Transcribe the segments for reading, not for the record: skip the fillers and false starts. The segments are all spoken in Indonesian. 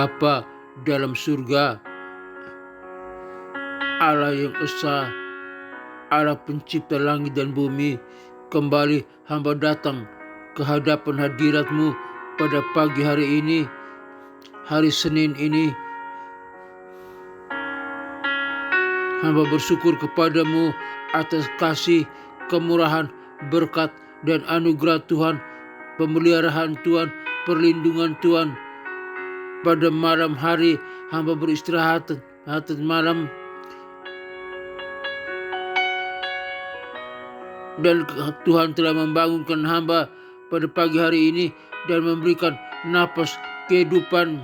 Bapa dalam surga, Allah yang esa, Allah pencipta langit dan bumi, kembali hamba datang ke hadapan hadirat-Mu pada pagi hari ini, hari Senin ini. Hamba bersyukur kepadamu atas kasih, kemurahan, berkat, dan anugerah Tuhan, pemeliharaan Tuhan, perlindungan Tuhan. Pada malam hari hamba beristirahat malam, dan Tuhan telah membangunkan hamba pada pagi hari ini dan memberikan napas kehidupan,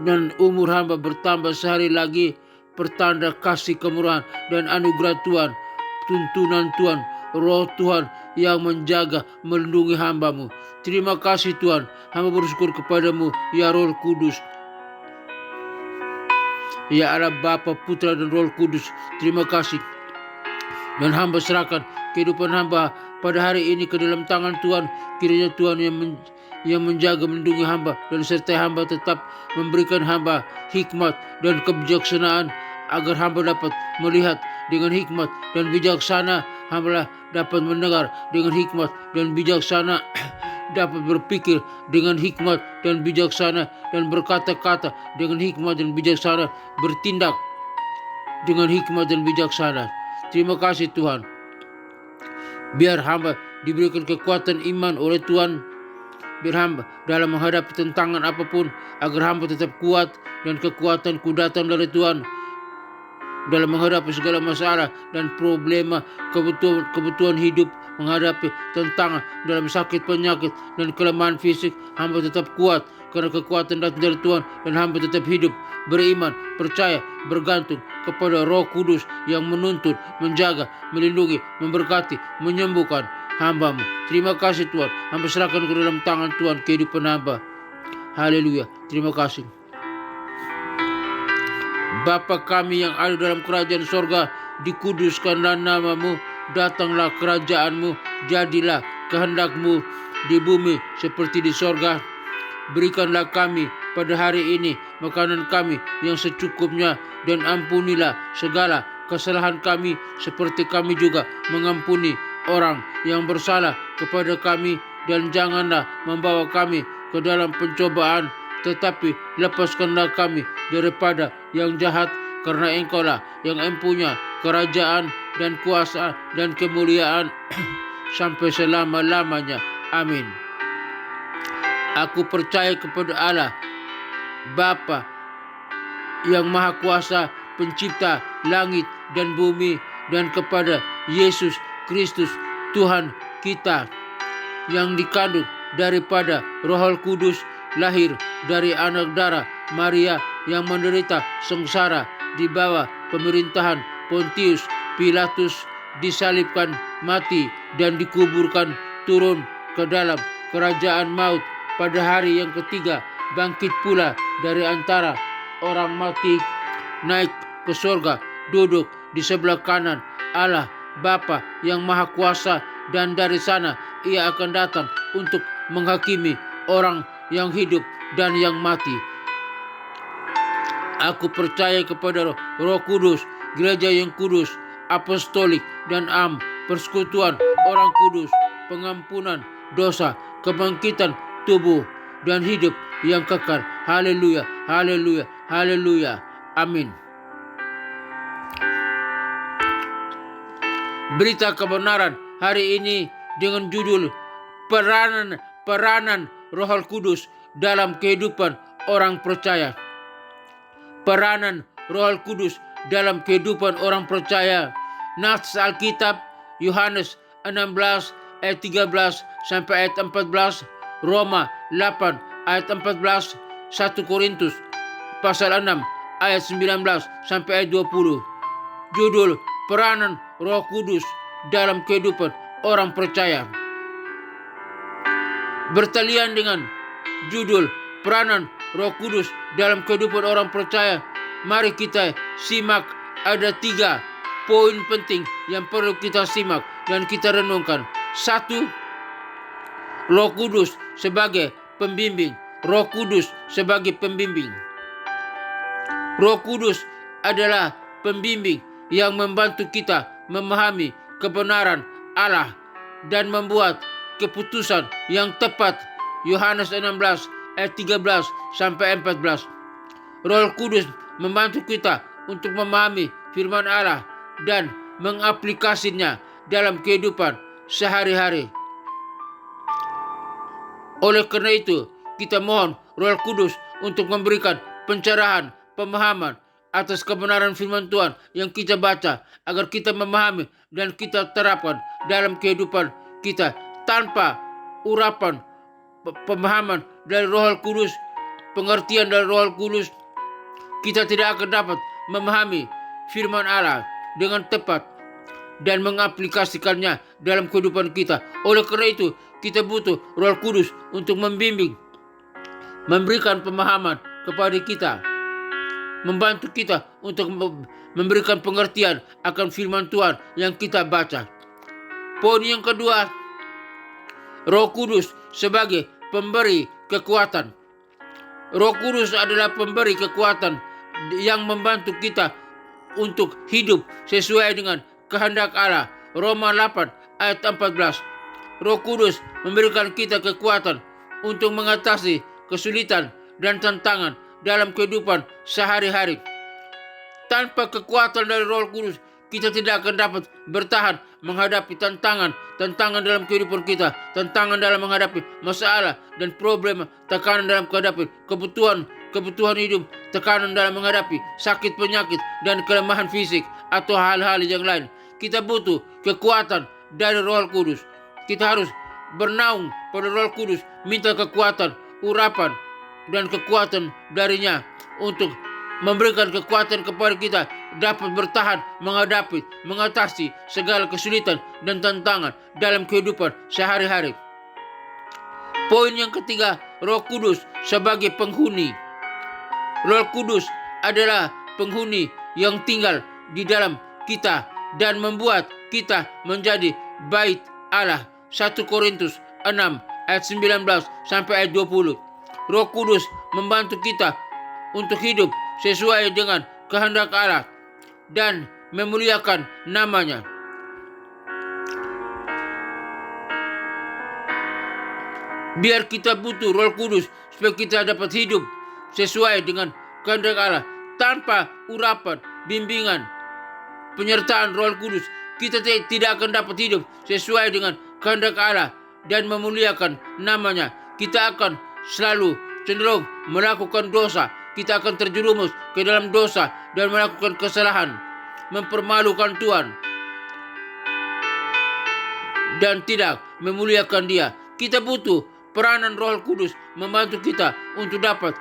dan umur hamba bertambah sehari lagi, pertanda kasih, kemurahan, dan anugerah Tuhan, tuntunan Tuhan, roh Tuhan yang menjaga, melindungi hamba-Mu. Terima kasih Tuhan, hamba bersyukur kepadamu, ya Roh Kudus, ya Allah Bapa, Putra, dan Roh Kudus. Terima kasih. Dan hamba serahkan kehidupan hamba pada hari ini ke dalam tangan Tuhan. Kiranya Tuhan yang menjaga, melindungi hamba, dan serta hamba tetap memberikan hamba hikmat dan kebijaksanaan, agar hamba dapat melihat dengan hikmat dan bijaksana, hamba dapat mendengar dengan hikmat dan bijaksana, dapat berpikir dengan hikmat dan bijaksana, dan berkata-kata dengan hikmat dan bijaksana, bertindak dengan hikmat dan bijaksana. Terima kasih Tuhan. Biar hamba diberikan kekuatan iman oleh Tuhan, biar hamba dalam menghadapi tantangan apapun, agar hamba tetap kuat, dan kekuatanku datang dari Tuhan dalam menghadapi segala masalah dan problema, kebutuhan hidup, menghadapi tantangan dalam sakit, penyakit, dan kelemahan fisik. Hamba tetap kuat karena kekuatan datang dari Tuhan, dan hamba tetap hidup, beriman, percaya, bergantung kepada Roh Kudus yang menuntun, menjaga, melindungi, memberkati, menyembuhkan hamba-Mu. Terima kasih Tuhan, hamba serahkan ke dalam tangan Tuhan kehidupan hamba. Haleluya, terima kasih. Bapa kami yang ada dalam kerajaan sorga, dikuduskanlah nama-Mu, datanglah kerajaan-Mu, jadilah kehendak-Mu di bumi seperti di sorga. Berikanlah kami pada hari ini makanan kami yang secukupnya, dan ampunilah segala kesalahan kami seperti kami juga mengampuni orang yang bersalah kepada kami, dan janganlah membawa kami ke dalam pencobaan, tetapi lepaskanlah kami daripada yang jahat, karena Engkau-lah yang empunya kerajaan dan kuasa dan kemuliaan sampai selama-lamanya. Amin. Aku percaya kepada Allah Bapa yang Maha Kuasa, pencipta langit dan bumi, dan kepada Yesus Kristus Tuhan kita, yang dikandung daripada Roh Kudus, lahir dari anak darah Maria, yang menderita sengsara di bawah pemerintahan Pontius Pilatus, disalibkan, mati, dan dikuburkan, turun ke dalam kerajaan maut, pada hari yang ketiga bangkit pula dari antara orang mati, naik ke surga, duduk di sebelah kanan Allah Bapa yang Maha Kuasa, dan dari sana Ia akan datang untuk menghakimi orang yang hidup dan yang mati. Aku percaya kepada Roh Kudus, gereja yang kudus, apostolik, dan persekutuan orang kudus, pengampunan dosa, kebangkitan tubuh, dan hidup yang kekal. Haleluya, haleluya, haleluya. Amin. Berita kebenaran hari ini dengan judul peranan Roh Kudus dalam kehidupan orang percaya. Peranan Roh Kudus dalam kehidupan orang percaya. Nats Alkitab Yohanes 16 ayat 13 sampai ayat 14, Roma 8 ayat 14, 1 Korintus pasal 6 ayat 19 sampai ayat 20. Judul peranan Roh Kudus dalam kehidupan orang percaya. Bertalian dengan judul peranan Roh Kudus dalam kehidupan orang percaya, mari kita simak, ada 3 poin penting yang perlu kita simak dan kita renungkan. 1. Roh Kudus sebagai pembimbing. Roh Kudus sebagai pembimbing. Roh Kudus adalah pembimbing yang membantu kita memahami kebenaran Allah dan membuat keputusan yang tepat. Yohanes 16 ayat 13 sampai 14. Roh Kudus membantu kita untuk memahami firman Allah dan mengaplikasinya dalam kehidupan sehari-hari. Oleh karena itu, kita mohon Roh Kudus untuk memberikan pencerahan, pemahaman atas kebenaran firman Tuhan yang kita baca, agar kita memahami dan kita terapkan dalam kehidupan kita. Tanpa urapan pemahaman dari Roh Kudus, pengertian dari Roh Kudus, kita tidak akan dapat memahami firman Allah dengan tepat dan mengaplikasikannya dalam kehidupan kita. Oleh karena itu, kita butuh Roh Kudus untuk membimbing, memberikan pemahaman kepada kita, membantu kita untuk memberikan pengertian akan firman Tuhan yang kita baca. Poin yang kedua, Roh Kudus sebagai pemberi kekuatan. Roh Kudus adalah pemberi kekuatan yang membantu kita untuk hidup sesuai dengan kehendak Allah. Roma 8 ayat 14. Roh Kudus memberikan kita kekuatan untuk mengatasi kesulitan dan tantangan dalam kehidupan sehari-hari. Tanpa kekuatan dari Roh Kudus, kita tidak akan dapat bertahan menghadapi tantangan dalam kehidupan kita, tantangan dalam menghadapi masalah dan problem, tekanan dalam menghadapi kebutuhan hidup, tekanan dalam menghadapi sakit penyakit dan kelemahan fisik atau hal-hal yang lain. Kita butuh kekuatan dari Roh Kudus. Kita harus bernaung pada Roh Kudus, minta kekuatan, urapan dan kekuatan darinya untuk memberikan kekuatan kepada kita dapat bertahan mengatasi segala kesulitan dan tantangan dalam kehidupan sehari-hari. Poin yang ketiga, Roh Kudus sebagai penghuni. Roh Kudus adalah penghuni yang tinggal di dalam kita dan membuat kita menjadi bait Allah. 1 Korintus 6 ayat 19 sampai ayat 20. Roh Kudus membantu kita untuk hidup sesuai dengan kehendak Allah dan memuliakan namanya. Biar kita butuh Roh Kudus supaya kita dapat hidup sesuai dengan kehendak Allah. Tanpa urapan, bimbingan, penyertaan Roh Kudus, kita tidak akan dapat hidup sesuai dengan kehendak Allah dan memuliakan namanya. Kita akan selalu cenderung melakukan dosa. Kita akan terjerumus ke dalam dosa dan melakukan kesalahan, mempermalukan Tuhan dan tidak memuliakan Dia. Kita butuh peranan Roh Kudus membantu kita untuk dapat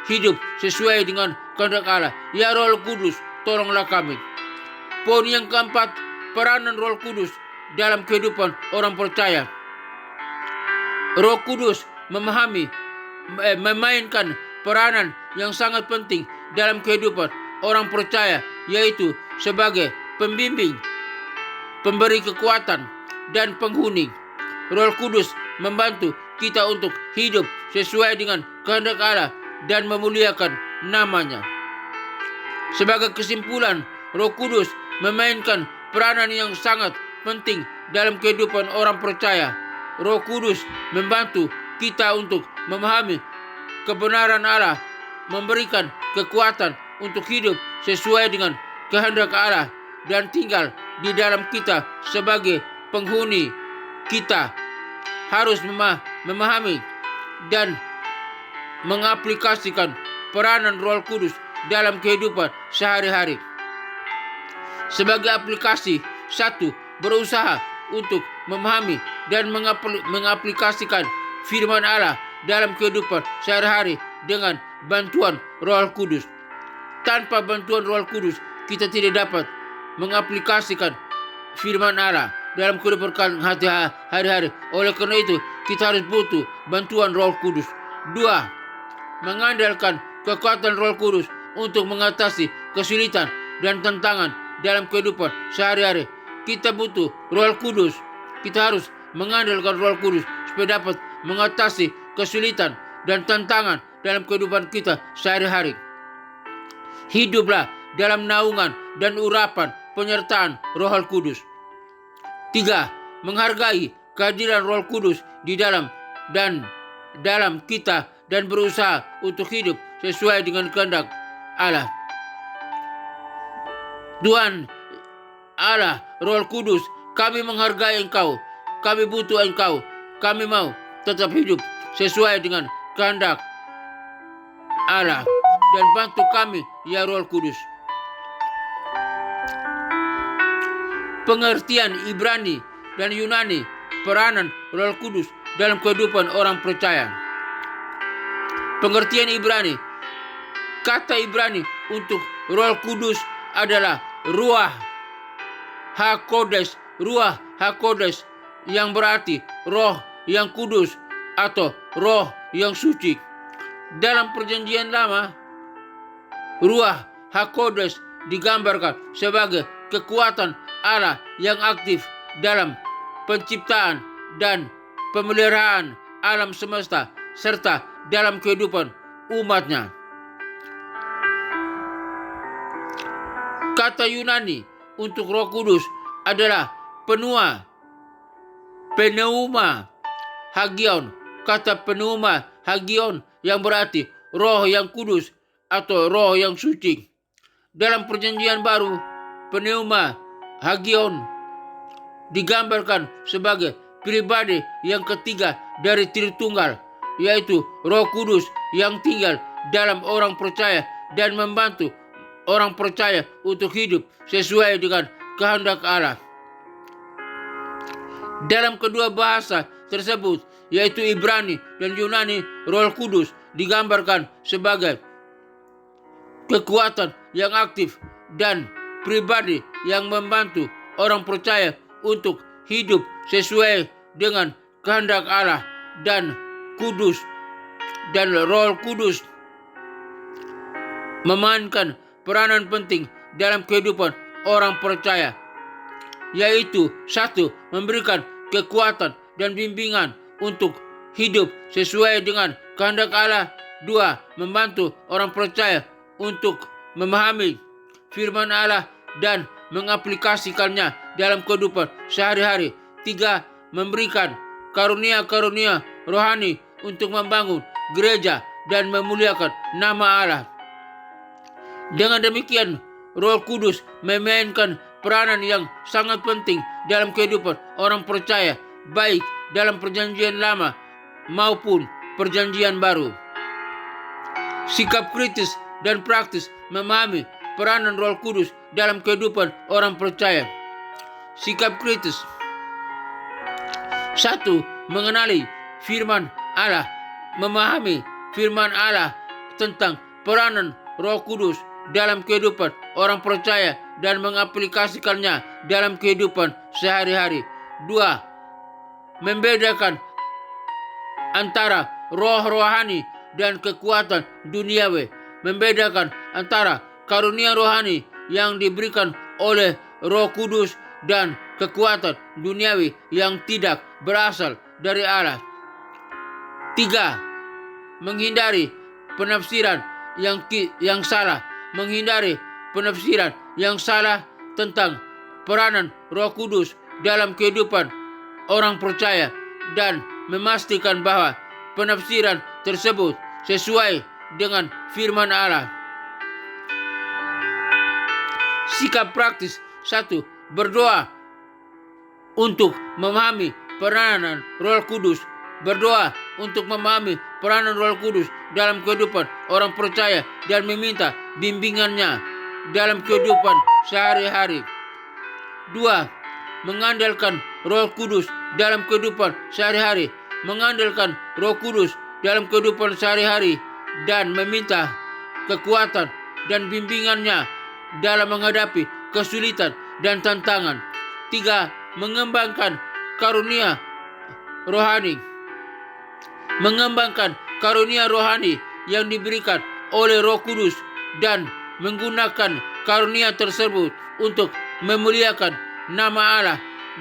hidup sesuai dengan kehendak Allah. Ya Roh Kudus, tolonglah kami. Poin yang keempat, peranan Roh Kudus dalam kehidupan orang percaya. Roh Kudus memainkan peranan yang sangat penting dalam kehidupan orang percaya, yaitu sebagai pembimbing, pemberi kekuatan, dan penghuni. Roh Kudus membantu kita untuk hidup sesuai dengan kehendak Allah dan memuliakan namanya. Sebagai kesimpulan, Roh Kudus memainkan peranan yang sangat penting dalam kehidupan orang percaya. Roh Kudus membantu kita untuk memahami kebenaran Allah, memberikan kekuatan untuk hidup sesuai dengan kehendak Allah dan tinggal di dalam kita sebagai penghuni. Kita harus memahami dan mengaplikasikan peranan Roh Kudus dalam kehidupan sehari-hari. Sebagai aplikasi, 1. Berusaha untuk memahami dan mengaplikasikan firman Allah dalam kehidupan sehari-hari dengan bantuan Roh Kudus. Tanpa bantuan Roh Kudus, kita tidak dapat mengaplikasikan firman Allah dalam kehidupan hari-hari. Oleh karena itu, kita harus butuh bantuan Roh Kudus. 2. Mengandalkan kekuatan Roh Kudus untuk mengatasi kesulitan dan tantangan dalam kehidupan sehari-hari. Kita butuh Roh Kudus. Kita harus mengandalkan Roh Kudus supaya dapat mengatasi kesulitan dan tantangan dalam kehidupan kita sehari-hari. Hiduplah dalam naungan dan urapan penyertaan Roh Kudus. 3. Menghargai kehadiran Roh Kudus di dalam kita dan berusaha untuk hidup sesuai dengan kehendak Allah. Tuhan Allah, Roh Kudus, kami menghargai Engkau, kami butuh Engkau, kami mau tetap hidup sesuai dengan kehendak Allah, dan bantu kami ya Roh Kudus. Pengertian Ibrani dan Yunani peranan Roh Kudus dalam kehidupan orang percaya. Pengertian Ibrani. Kata Ibrani untuk Roh Kudus adalah Ruah HaKodesh. Ruah HaKodesh yang berarti roh yang kudus atau roh yang suci. Dalam perjanjian lama, Ruah HaKodesh digambarkan sebagai kekuatan Allah yang aktif dalam penciptaan dan pemeliharaan alam semesta serta dalam kehidupan umatnya. Kata Yunani untuk Roh Kudus adalah pneuma hagion. Kata pneuma hagion yang berarti roh yang kudus atau roh yang suci. Dalam perjanjian baru, pneuma hagion digambarkan sebagai pribadi yang ketiga dari Tritunggal, yaitu Roh Kudus yang tinggal dalam orang percaya dan membantu orang percaya untuk hidup sesuai dengan kehendak Allah. Dalam kedua bahasa tersebut, yaitu Ibrani dan Yunani, Roh Kudus digambarkan sebagai kekuatan yang aktif dan pribadi yang membantu orang percaya untuk hidup sesuai dengan kehendak Allah, dan Roh Kudus memainkan peranan penting dalam kehidupan orang percaya, yaitu 1. Memberikan kekuatan dan bimbingan untuk hidup sesuai dengan kehendak Allah. 2. Membantu orang percaya untuk memahami firman Allah dan mengaplikasikannya dalam kehidupan sehari-hari. 3. Memberikan karunia-karunia rohani untuk membangun gereja dan memuliakan nama Allah. Dengan demikian, Roh Kudus memainkan peranan yang sangat penting dalam kehidupan orang percaya, baik dalam perjanjian lama maupun perjanjian baru. Sikap kritis dan praktis memahami peranan Roh Kudus dalam kehidupan orang percaya. Sikap kritis. 1. Mengenali firman Allah. Memahami firman Allah tentang peranan Roh Kudus dalam kehidupan orang percaya dan mengaplikasikannya dalam kehidupan sehari-hari. 2. Membedakan antara roh rohani dan kekuatan duniawi. Membedakan antara karunia rohani yang diberikan oleh Roh Kudus dan kekuatan duniawi yang tidak berasal dari Allah. 3. Menghindari penafsiran yang salah. Menghindari penafsiran yang salah tentang peranan Roh Kudus dalam kehidupan orang percaya dan memastikan bahwa penafsiran tersebut sesuai dengan firman Allah. Sikap praktis. 1. Berdoa untuk memahami peranan Roh Kudus. Berdoa untuk memahami peranan Roh Kudus dalam kehidupan orang percaya dan meminta bimbingannya dalam kehidupan sehari-hari. 2. Mengandalkan Roh Kudus dalam kehidupan sehari-hari. Mengandalkan Roh Kudus dalam kehidupan sehari-hari dan meminta kekuatan dan bimbingannya dalam menghadapi kesulitan dan tantangan. 3. Mengembangkan karunia rohani. Mengembangkan karunia rohani yang diberikan oleh Roh Kudus dan menggunakan karunia tersebut untuk memuliakan nama Allah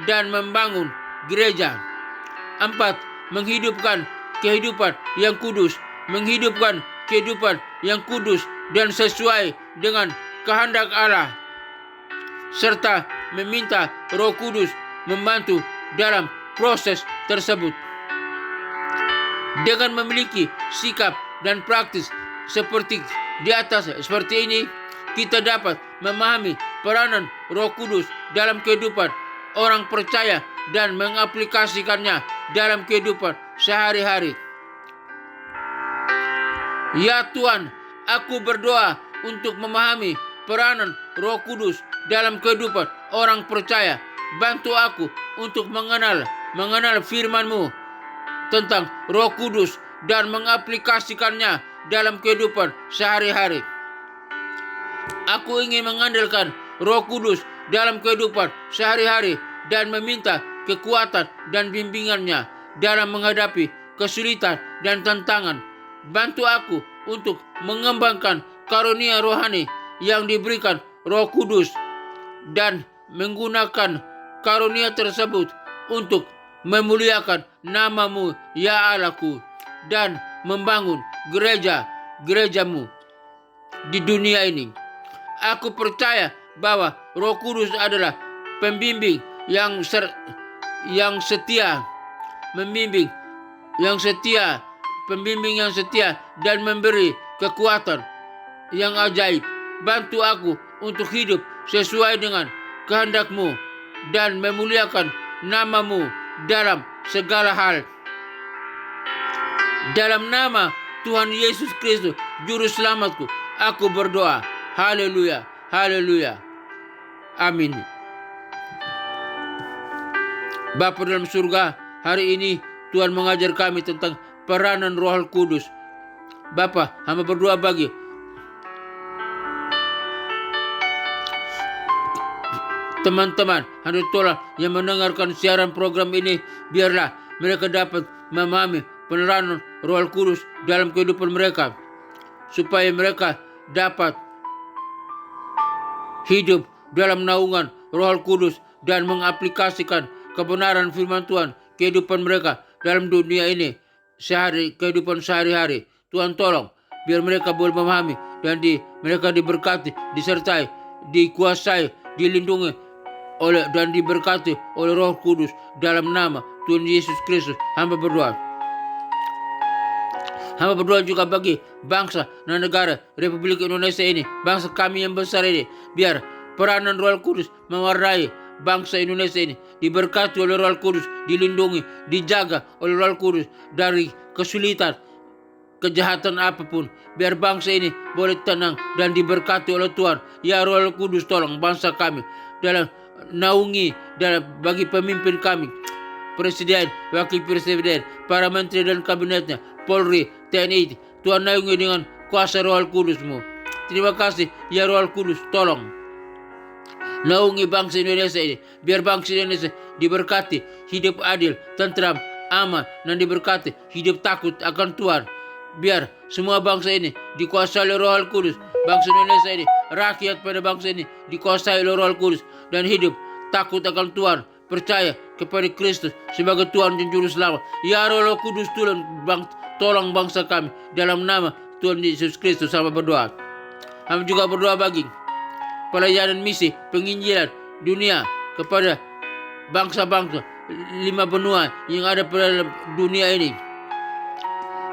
dan membangun gereja. 4. Menghidupkan kehidupan yang kudus menghidupkan kehidupan yang kudus dan sesuai dengan kehendak Allah, serta meminta Roh Kudus membantu dalam proses tersebut. Dengan memiliki sikap dan praktis seperti di atas seperti ini, kita dapat memahami peranan Roh Kudus dalam kehidupan orang percaya dan mengaplikasikannya dalam kehidupan sehari-hari. Ya Tuhan, aku berdoa untuk memahami peranan Roh Kudus dalam kehidupan orang percaya. Bantu aku untuk mengenal firman-Mu tentang Roh Kudus dan mengaplikasikannya dalam kehidupan sehari-hari. Aku ingin mengandalkan Roh Kudus dalam kehidupan sehari-hari dan meminta kekuatan dan bimbingannya dalam menghadapi kesulitan dan tantangan. Bantu aku untuk mengembangkan karunia rohani yang diberikan Roh Kudus dan menggunakan karunia tersebut untuk memuliakan nama-Mu, ya Allahku, dan membangun gereja-Mu di dunia ini. Aku percaya bahwa Roh Kudus adalah pembimbing yang setia, pembimbing yang setia dan memberi kekuatan yang ajaib. Bantu aku untuk hidup sesuai dengan kehendak-Mu dan memuliakan nama-Mu dalam segala hal. Dalam nama Tuhan Yesus Kristus, Juru Selamatku, aku berdoa. Haleluya, haleluya. Amin. Bapa dalam surga, hari ini Tuhan mengajar kami tentang peranan Roh Kudus. Bapa, hamba berdoa bagi teman-teman Handai Tola yang mendengarkan siaran program ini, biarlah mereka dapat memahami peranan Roh Kudus dalam kehidupan mereka, supaya mereka dapat hidup dalam naungan Roh Kudus dan mengaplikasikan kebenaran firman Tuhan kehidupan mereka dalam dunia ini kehidupan sehari-hari. Tuhan tolong biar mereka boleh memahami dan mereka diberkati, disertai, dikuasai, dilindungi dan diberkati oleh Roh Kudus dalam nama Tuhan Yesus Kristus. Hamba berdoa. Hamba berdoa juga bagi bangsa dan negara Republik Indonesia ini, bangsa kami yang besar ini, biar peranan Roh Kudus mewarnai bangsa Indonesia ini, diberkati oleh Roh Kudus, dilindungi, dijaga oleh Roh Kudus dari kesulitan, kejahatan apapun. Biar bangsa ini boleh tenang dan diberkati oleh Tuhan. Ya Roh Kudus, tolong bangsa kami dalam naungi bagi pemimpin kami, Presiden, Wakil Presiden, para menteri dan kabinetnya, Polri, TNI. Tuhan naungi dengan kuasa Roh Kudus-Mu. Terima kasih ya Roh Kudus, tolong naungi bangsa Indonesia ini, biar bangsa Indonesia diberkati, hidup adil, tentram, aman, dan diberkati, hidup takut akan Tuhan. Biar semua bangsa ini dikuasai oleh Roh Kudus. Bangsa Indonesia ini, rakyat pada bangsa ini dikuasai oleh Roh Kudus dan hidup takut akan Tuhan, percaya kepada Kristus sebagai Tuhan dan Juru Selamat. Ya Roh Kudus, tolong bangsa kami dalam nama Tuhan Yesus Kristus. Sama berdoa. Kami juga berdoa bagi pelayanan misi penginjilan dunia kepada bangsa-bangsa 5 benua yang ada pada dunia ini.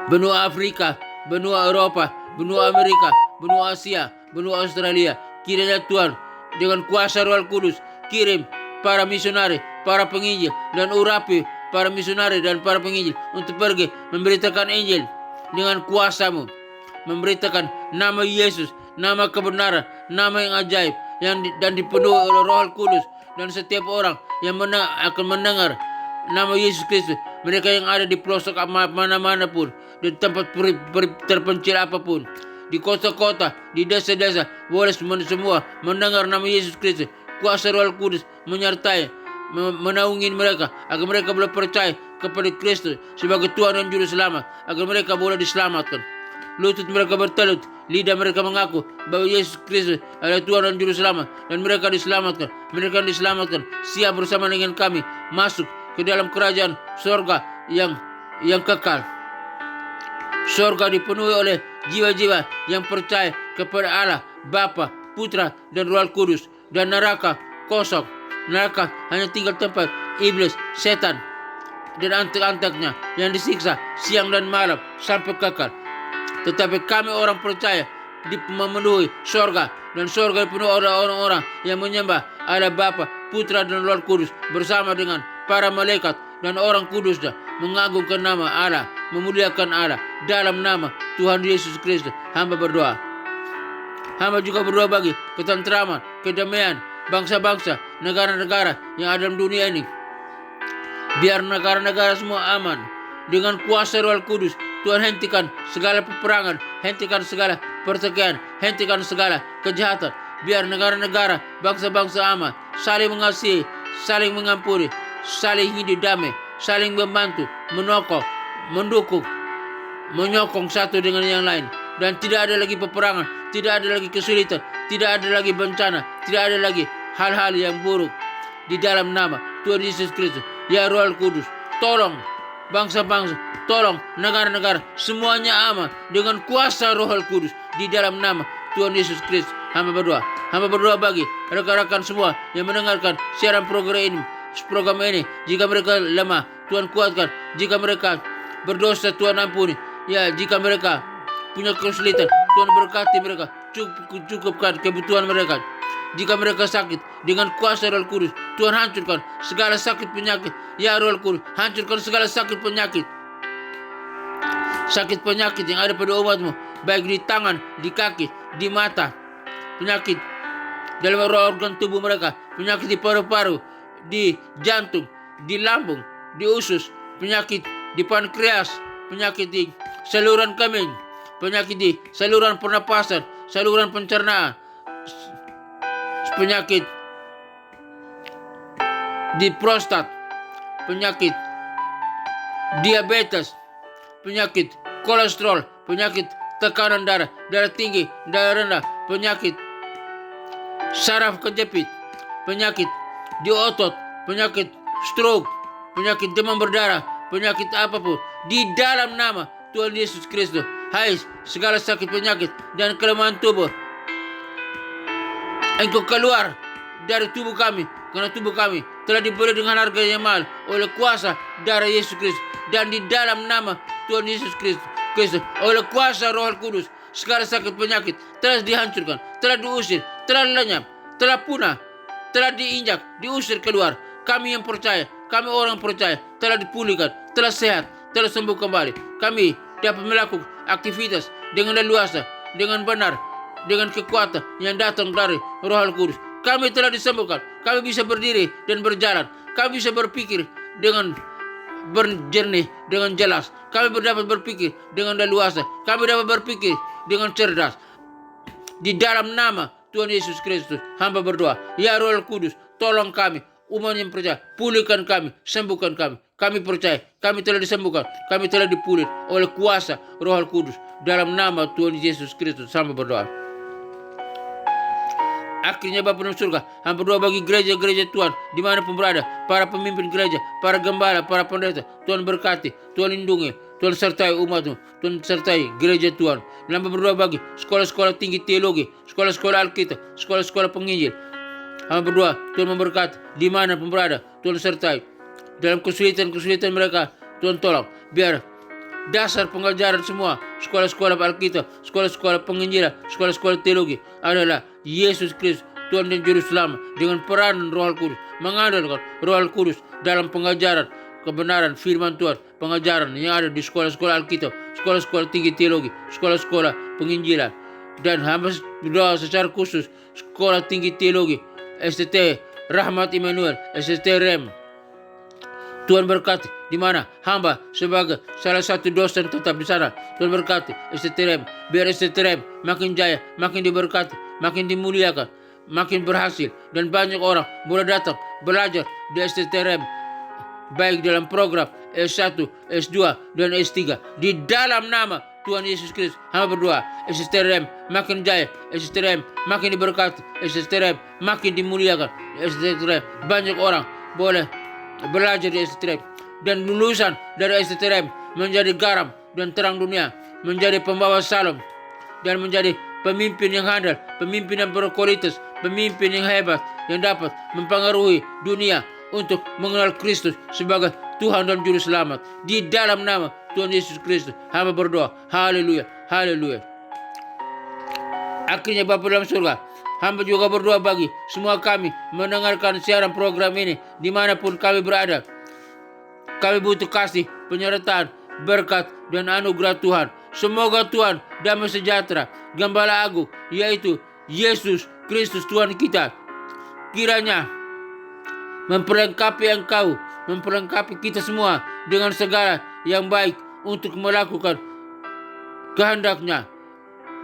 Benua Afrika, benua Eropa, benua Amerika, benua Asia, benua Australia. Kiranya Tuhan dengan kuasa Roh Kudus kirim para misionari, para penginjil, dan urapi para misionari dan para penginjil untuk pergi memberitakan Injil dengan kuasa-Mu, memberitakan nama Yesus, nama kebenaran, nama yang ajaib, dan dipenuhi oleh Roh Kudus. Dan setiap orang yang akan mendengar nama Yesus Kristus, mereka yang ada di pelosok mana-mana pun, di tempat terpencil apapun, di kota-kota, di desa-desa, boleh semua mendengar nama Yesus Kristus. Kuasa Roh Kudus menyertai, menaungi mereka agar mereka boleh percaya kepada Kristus sebagai Tuhan dan Juru Selamat, agar mereka boleh diselamatkan. Lutut mereka bertelut, lidah mereka mengaku bahwa Yesus Kristus adalah Tuhan dan Juru Selamat, dan mereka diselamatkan. Mereka diselamatkan siap bersama dengan kami masuk ke dalam kerajaan surga yang kekal. Sorga dipenuhi oleh jiwa-jiwa yang percaya kepada Allah, Bapa, Putra, dan Roh Kudus. Dan neraka kosong. Neraka hanya tinggal tempat iblis, setan, dan antek-anteknya yang disiksa siang dan malam sampai kekal. Tetapi kami orang percaya memenuhi sorga, dan sorga dipenuhi oleh orang-orang yang menyembah Allah Bapa, Putra, dan Roh Kudus bersama dengan para malaikat dan orang kudusnya, mengagungkan nama Allah, memuliakan Allah dalam nama Tuhan Yesus Kristus. Hamba berdoa. Hamba juga berdoa bagi ketentraman, kedamaian bangsa-bangsa, negara-negara yang ada dalam dunia ini. Biar negara-negara semua aman. Dengan kuasa Roh Kudus, Tuhan hentikan segala peperangan, hentikan segala pertikaian, hentikan segala kejahatan. Biar negara-negara, bangsa-bangsa aman, saling mengasihi, saling mengampuni, saling hidup damai, saling membantu, mendukung, menyokong satu dengan yang lain. Dan tidak ada lagi peperangan, tidak ada lagi kesulitan, tidak ada lagi bencana, tidak ada lagi hal-hal yang buruk. Di dalam nama Tuhan Yesus Kristus, ya Roh Kudus, tolong bangsa-bangsa, tolong negara-negara, semuanya aman dengan kuasa Roh Kudus. Di dalam nama Tuhan Yesus Kristus, hamba berdoa. Hamba berdoa bagi rekan-rekan semua yang mendengarkan siaran program ini. Jika mereka lemah, Tuhan kuatkan. Jika mereka berdosa, Tuhan ampuni. Ya, jika mereka punya kesulitan, Tuhan berkati mereka, cukupkan kebutuhan mereka. Jika mereka sakit, dengan kuasa Roh Kudus, Tuhan hancurkan segala sakit penyakit. Ya Roh Kudus, hancurkan segala sakit penyakit. Sakit penyakit yang ada pada umatmu, baik di tangan, di kaki, di mata. Penyakit dalam organ tubuh mereka, penyakit di paru-paru, di jantung, di lambung, di usus, penyakit di pankreas, penyakit di saluran kemih, penyakit di saluran pernapasan, saluran pencernaan, penyakit di prostat, penyakit diabetes, penyakit kolesterol, penyakit tekanan darah, darah tinggi, darah rendah, penyakit saraf kejepit, penyakit di otot, penyakit stroke, penyakit demam berdarah, penyakit apapun, di dalam nama Tuhan Yesus Kristus. Hai segala sakit penyakit dan kelemahan tubuh, engkau keluar dari tubuh kami, karena tubuh kami telah dibeli dengan harga yang mahal oleh kuasa darah Yesus Kristus. Dan di dalam nama Tuhan Yesus Kristus, oleh kuasa Roh Kudus, segala sakit penyakit telah dihancurkan, telah diusir, telah lenyap, telah punah, telah diinjak, diusir keluar. Kami yang percaya, kami orang percaya, telah dipulihkan, telah sehat, telah sembuh kembali. Kami dapat melakukan aktivitas dengan leluasa, dengan benar, dengan kekuatan yang datang dari Roh Kudus. Kami telah disembuhkan, kami bisa berdiri dan berjalan, kami bisa berpikir dengan berjernih, dengan jelas. Kami dapat berpikir dengan leluasa, kami dapat berpikir dengan cerdas. Di dalam nama Tuhan Yesus Kristus, hamba berdoa. Ya Roh Kudus, tolong kami, umat yang percaya, pulihkan kami, sembuhkan kami. Kami percaya, kami telah disembuhkan, kami telah dipulih oleh kuasa Roh Kudus. Dalam nama Tuhan Yesus Kristus, hamba berdoa. Akhirnya Bapa dalam surga, hamba berdoa bagi gereja-gereja Tuhan dimanapun berada, para pemimpin gereja, para gembala, para pendeta. Tuhan berkati, Tuhan lindungi, Tuhan sertai umatmu, Tuhan sertai gereja Tuhan. Dan hamba berdoa bagi sekolah-sekolah tinggi teologi, sekolah-sekolah Alkitab, sekolah-sekolah penginjil. Hamba berdoa, Tuhan memberkati dimanapun berada, Tuhan sertai. Dalam kesulitan-kesulitan mereka, Tuhan tolong. Biar dasar pengajaran semua sekolah-sekolah Alkitab, sekolah-sekolah penginjilan, sekolah-sekolah teologi adalah Yesus Kristus, Tuhan dan Juru Selamat, dengan peranan Roh Kudus, mengandalkan Roh Kudus dalam pengajaran kebenaran firman Tuhan, pengajaran yang ada di sekolah-sekolah Alkitab, sekolah-sekolah tinggi teologi, sekolah-sekolah penginjilan. Dan hamba berdoa secara khusus sekolah tinggi teologi STT Rahmat Immanuel, STT REM. Tuhan berkati di mana hamba sebagai salah satu dosen tetap di sana. Tuhan berkati STRM, biar STRM makin jaya, makin diberkati, makin dimuliakan, makin berhasil, dan banyak orang boleh datang belajar di STRM, baik dalam program S1, S2, dan S3. Di dalam nama Tuhan Yesus Kristus, hamba berdoa, STRM makin jaya, STRM makin diberkati, STRM makin dimuliakan, STRM banyak orang boleh belajar di STRM, dan lulusan dari STRM menjadi garam dan terang dunia. menjadi pembawa salam dan menjadi pemimpin yang handal, pemimpin yang berkualitas, pemimpin yang hebat yang dapat mempengaruhi dunia untuk mengenal Kristus sebagai Tuhan dan Juru Selamat. Di dalam nama Tuhan Yesus Kristus, hamba berdoa. Haleluya, haleluya. Akhirnya Bapa dalam surga, hamba juga berdoa bagi semua kami mendengarkan siaran program ini dimanapun kami berada. Kami butuh kasih, penyertaan, berkat, dan anugerah Tuhan. Semoga Tuhan damai sejahtera, Gembala Agung, yaitu Yesus Kristus Tuhan kita, kiranya memperlengkapi engkau, memperlengkapi kita semua dengan segala yang baik untuk melakukan kehendak-Nya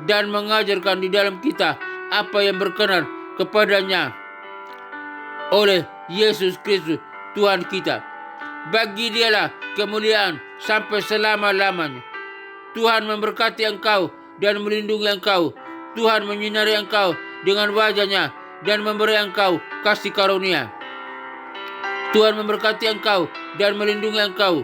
dan mengajarkan di dalam kita apa yang berkenan kepadanya oleh Yesus Kristus Tuhan kita. Bagi Dialah kemuliaan sampai selama-lamanya. Tuhan memberkati engkau dan melindungi engkau. Tuhan menyinari engkau dengan wajah-Nya dan memberi engkau kasih karunia. Tuhan memberkati engkau dan melindungi engkau.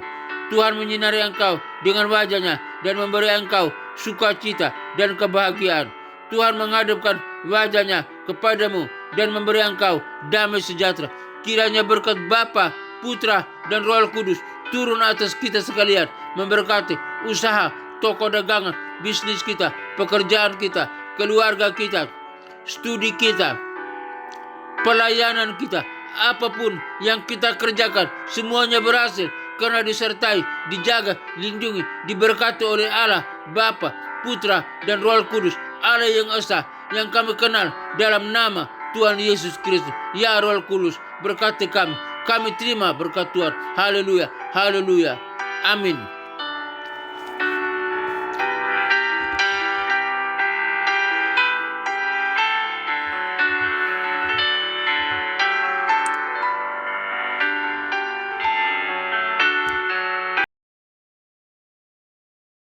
Tuhan menyinari engkau dengan wajah-Nya dan memberi engkau sukacita dan kebahagiaan. Tuhan menghadapkan wajah-Nya kepadamu dan memberi engkau damai sejahtera. Kiranya berkat Bapa, Putra, dan Roh Kudus turun atas kita sekalian, memberkati usaha, toko dagangan, bisnis kita, pekerjaan kita, keluarga kita, studi kita, pelayanan kita, apapun yang kita kerjakan, semuanya berhasil karena disertai, dijaga, lindungi, diberkati oleh Allah, Bapa, Putra, dan Roh Kudus, Allah yang esa, yang kami kenal dalam nama Tuhan Yesus Kristus. Ya Roh Kudus, berkati kami terima berkat Tuhan. Haleluya, haleluya, amin.